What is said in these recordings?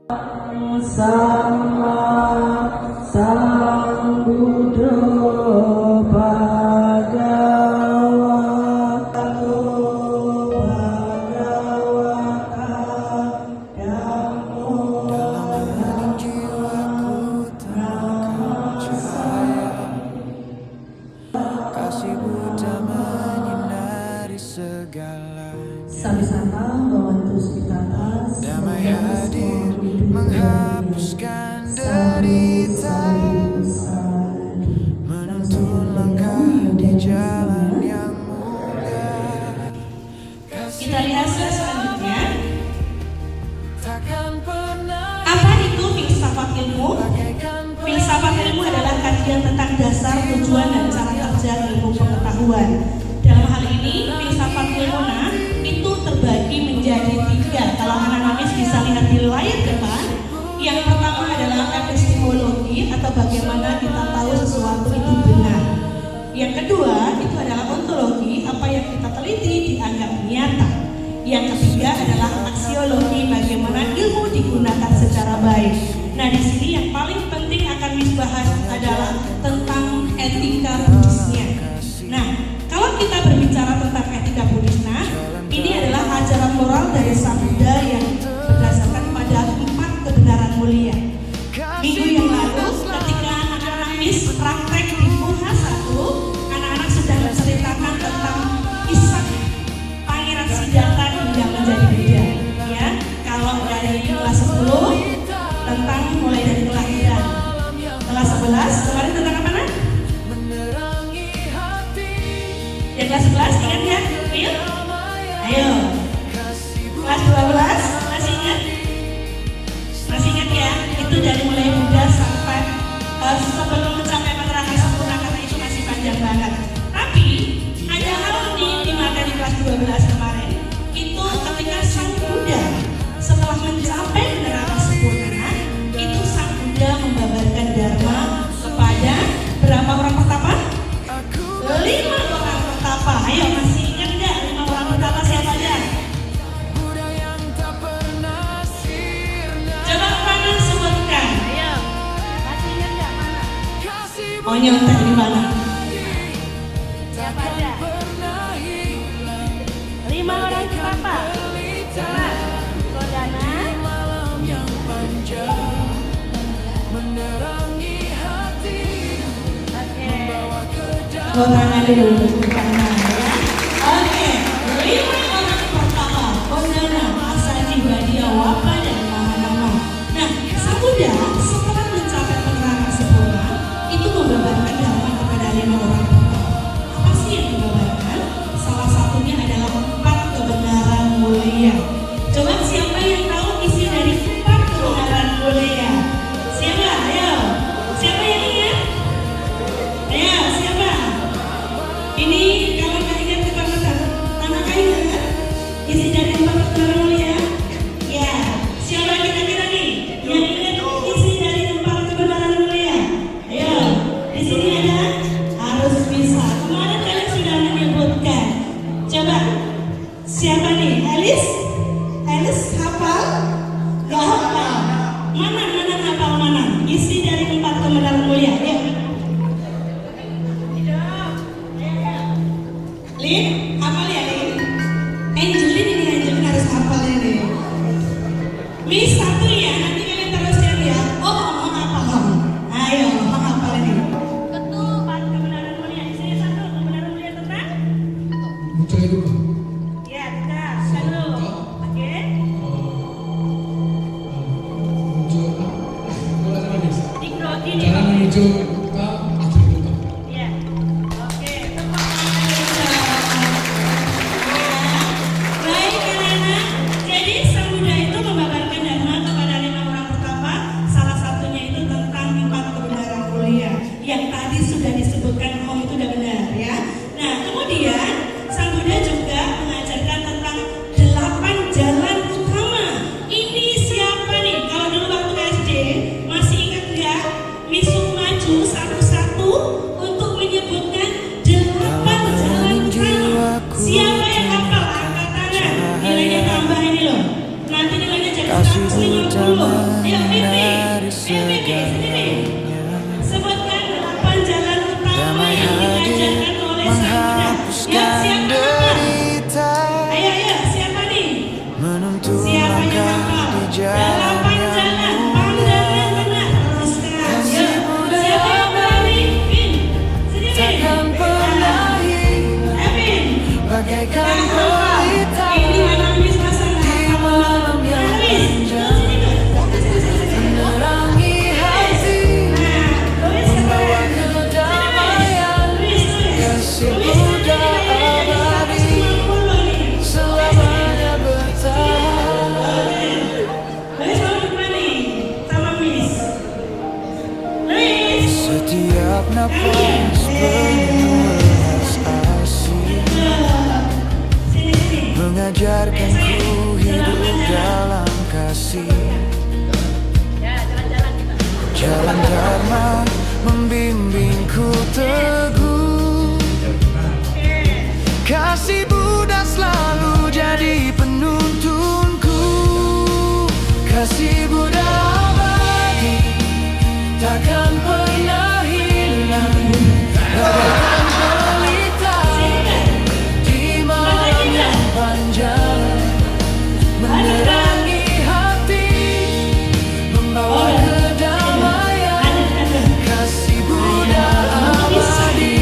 Sama Sang Buddha Bhagavata Dalam jiwaku terangkan cahaya kasih Buddha menyinari segalanya. Sama-sama bawa terus kita atas. Damai hadir menghapuskan derita, menuntun langkah di jalan yang mulia. Kita lihat slide selanjutnya. Takkan pernah Apa itu filsafat ilmu? Filsafat ilmu adalah kajian tentang dasar, tujuan, dan cara kerja ilmu pengetahuan. Dalam hal ini, filsafat ilmuna itu terbagi menjadi 3. Kalau anak-anak bisa lihat di layar depan, yang pertama adalah epistemologi atau bagaimana kita tahu sesuatu itu benar. Yang kedua itu adalah ontologi, apa yang kita teliti dianggap nyata. Yang ketiga adalah aksiologi, bagaimana ilmu digunakan secara baik. Nah, di sini yang paling penting akan dibahas adalah tentang etika Buddhisnya. Nah, kalau kita berbicara tentang etika Buddhisnya, ini adalah ajaran moral dari Sang Buddha yang berdasarkan pada 4 kebenaran mulia. Minggu yang lalu, ketika anak-anak praktek di Puha 1, anak-anak sudah menceritakan tentang kisah Pangeran Siddhartha hingga menjadi Buddha. Ya, kalau dari kelas 10 tentang mulai dari kelahiran. Kelas 11 kemarin tentang apa nak? Yang kelas 11 ingat ya? Ayo. Kelas 12 masih ingat? Masih ingat ya? Itu dari mulai Buddha sampai sebelum mencapai penerangan sempurna, karena itu masih panjang banget. Tapi ada hal nih di materi kelas 12 kemarin, itu ketika Sang Buddha setelah mencapai penerangan sempurna, itu Sang Buddha membabarkan Dharma kepada berapa orang pertapa? 5 orang pertapa. Ayo, masih ingat nggak 5 orang pertapa siapa aja? Coba mana sebutkan. Ayo, masih ingat nggak mana? Oh, nyontek di mana? Siapa aja? 5 orang pertapa. Coba, Kodana. Oke. Tangan dulu, tangan ya. Oke, 5 orang pertama, Kodana, Asaji, Badia, Wapa, dan Mahana. Nah, Sang Buddha setelah mencapai penerangan sempurna, itu membabarkan Dharma kepada 5 orang pertama. Apa sih yang dibabarkan? Salah satunya adalah 4 kebenaran mulia. Coba siapa yang tahu isi dari 4 kebenaran mulia? Siapa? Ayo. Siapa yang ingat? Ayo, siapa? Ini kalau nggak ingat kita tanah kayu kan? Isi dari 4 kebenaran mulia? Ya. Siapa kira-kira nih yang ingat isi dari 4 kebenaran mulia? Ayo. Di sini ada harus bisa. Kemarin kalian sudah menyebutkan. Coba. Siapa nih? Alice? Alice hafal? Gak hafal. Mana hafal mana? Isi dari 4 kebenaran mulia. Ayo. Lin, hafal ya Lin? Angelin harus hafal ya Lin. Miss 1 ya, nanti kalian terus chat ya. Oh, hafal. Ayo, hafal ini. Betul, 4 kebenaran mulia. Isi 1 kebenaran mulia tentang? Muncul itu Pak. Ya, kita satu. Oke. Muncul bola manis. Dikro ini. Cara menuju segalanya. Sebutkan 8 jalan utama Damai yang hadir diajarkan oleh Sang Buddha. Ya, menghapuskan siapa? derita, Ayo, siapa nih? menuntun Siapa yang langkah hafal? di jalan 8 yang jalan, mulia. pandangan benar. Teruskan. Kasih Yuk, Buddha siapa yang berani? Vin, sini Vin. takkan pernah hilang, Vin. bagaikan pelita Ini anak bis pasangan. di malam yang panjang, menerangi hati, membawa kedamaian. Kasih Buddha abadi, selamanya bertahan. Setiap napas penuh welas asih, mengajarkanku hidup dalam kasih. Jalan dharma membimbingku teguh, kasih Buddha selalu jadi penuntunku. Kasih Buddha abadi, takkan pernah hilang, bagaikan pelita di malam yang panjang, menerangi hati, membawa kedamaian. Kasih Buddha abadi,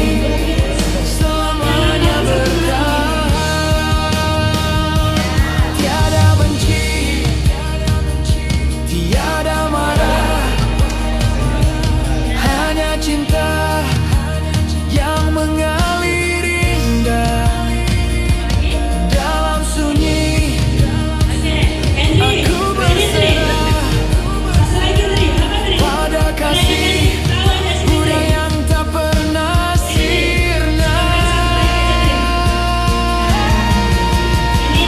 selamanya bertahan. Tiada benci, tiada marah, hanya cinta yang mengalir indah. Dalam sunyi aku berserah pada kasih Buddha yang tak pernah sirna.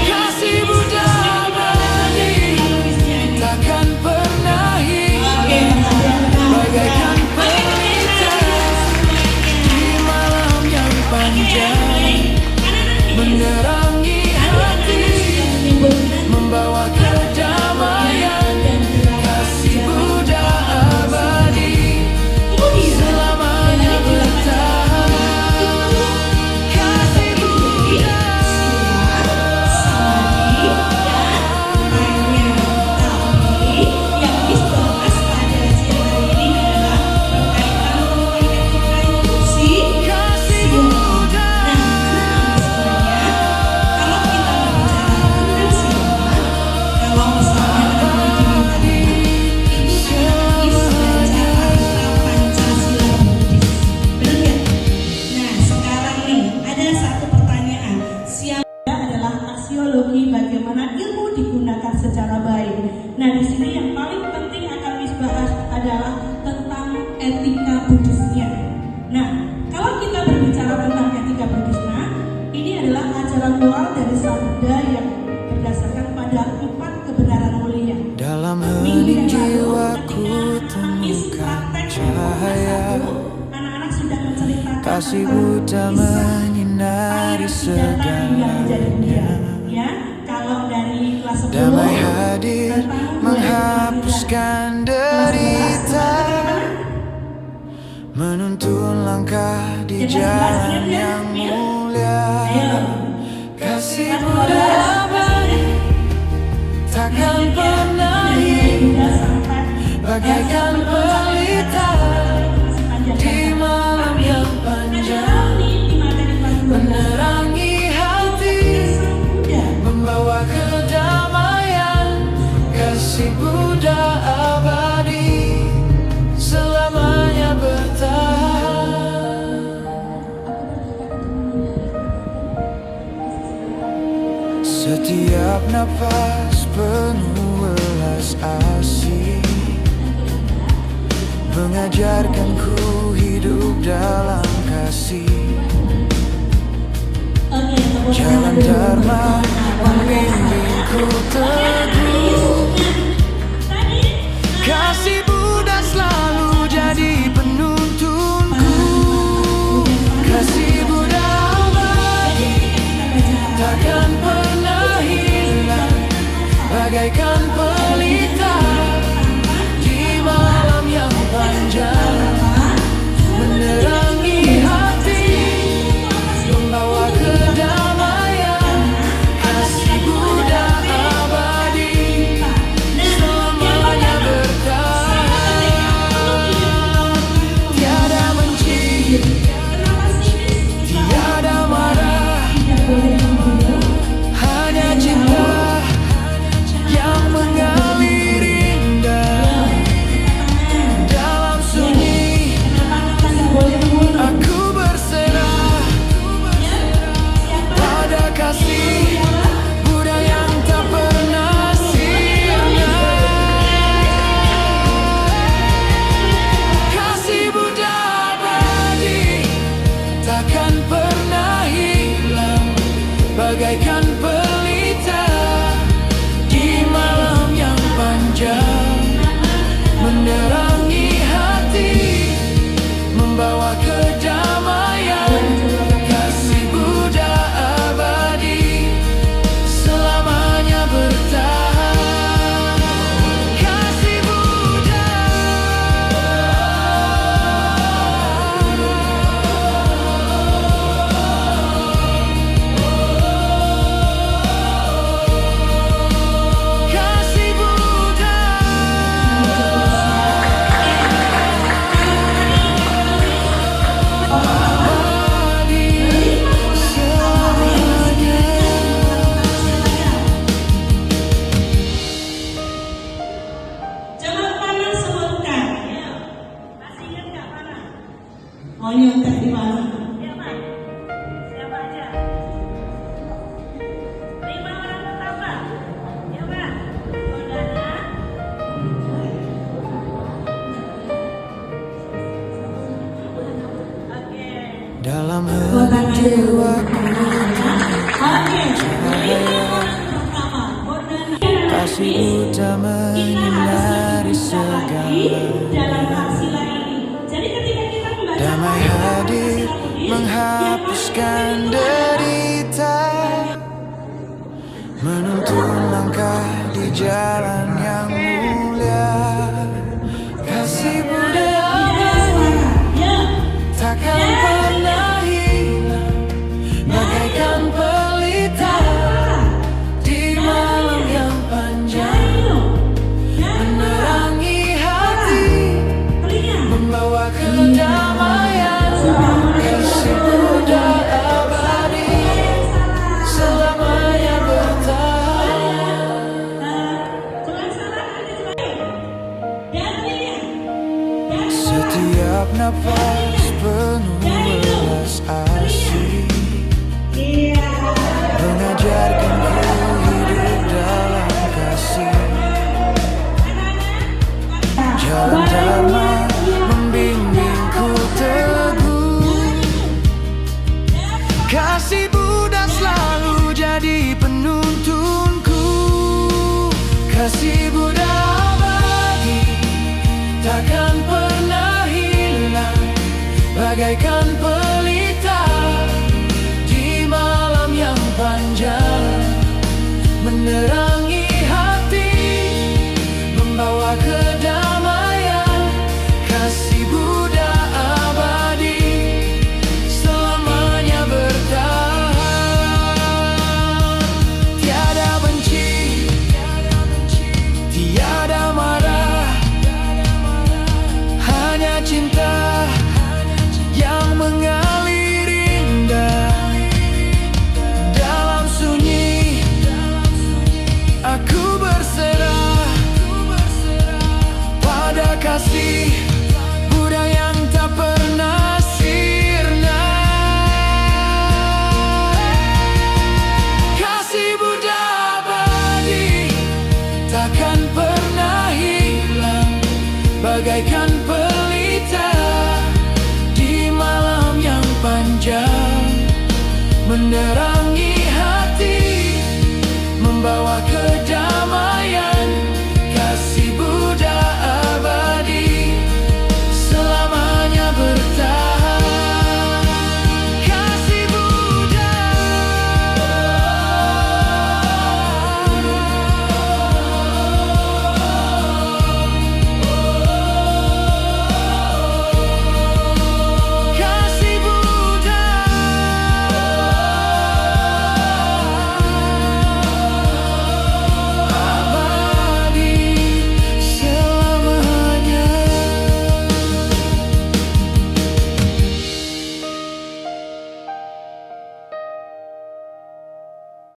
Kasih Buddha abadi, takkan pernah hilang, bagaikan pelita di malam yang panjang, menerangi hati, membawa kedamaian. Kasih Buddha abadi, selamanya bertahan. Kasih Buddha. Kasih Buddha. Aksiologi bagaimana ilmu digunakan secara baik. Nah, di sini yang paling penting akan dibahas adalah tentang etika Buddhisnya. Nah, kalau kita berbicara tentang etika Buddhisnya, ini adalah ajaran moral dari Sang Buddha yang berdasarkan pada 4 kebenaran mulia. Dalam hening jiwaku temukan cahaya, Anak-anak sudah menceritakan kasih tentang Buddha kisah menyinari segalanya. Ya, kalau dari kelas 10 Damai hadir menghapuskan derita, menuntun langkah di jalan yang mulia. Kasih Buddha abadi, takkan pernah hilang, bagaikan pelita di malam yang panjang, menerangi hati, membawa kedamaian. Kasih Buddha abadi, selamanya bertahan. Setiap napas penuh welas asih, mengajarkanku hidup dalam kasih. Jalan dharma membimbingku teguh, kasih Buddha selalu jadi penuntunku. Kasih Buddha abadi, takkan pernah hilang, bagaikan pelita di malam tepuk tangan dulu. jiwaku. Oke, ini pertama, kode Kasih utama menyinari segala. dalam harsila ini. Jadi ketika kita membaca Damai hadir menghapuskan derita, menuntun langkah di jalan yang mulia. Kasih Bunda ya, takkan pernah hilang, bagaikan pelita di malam yang panjang, menerangi hati, membawa kedamaian. Kasih Bunda abadi, selamanya bertahan. Setiap nafas penuh belas asih, mengajarkanku hidup dalam kasih. Jalan dharma membimbingku teguh, kasih Buddha selalu jadi penuntunku. Kasih Buddha abadi, takkan pernah hilang, bagaikan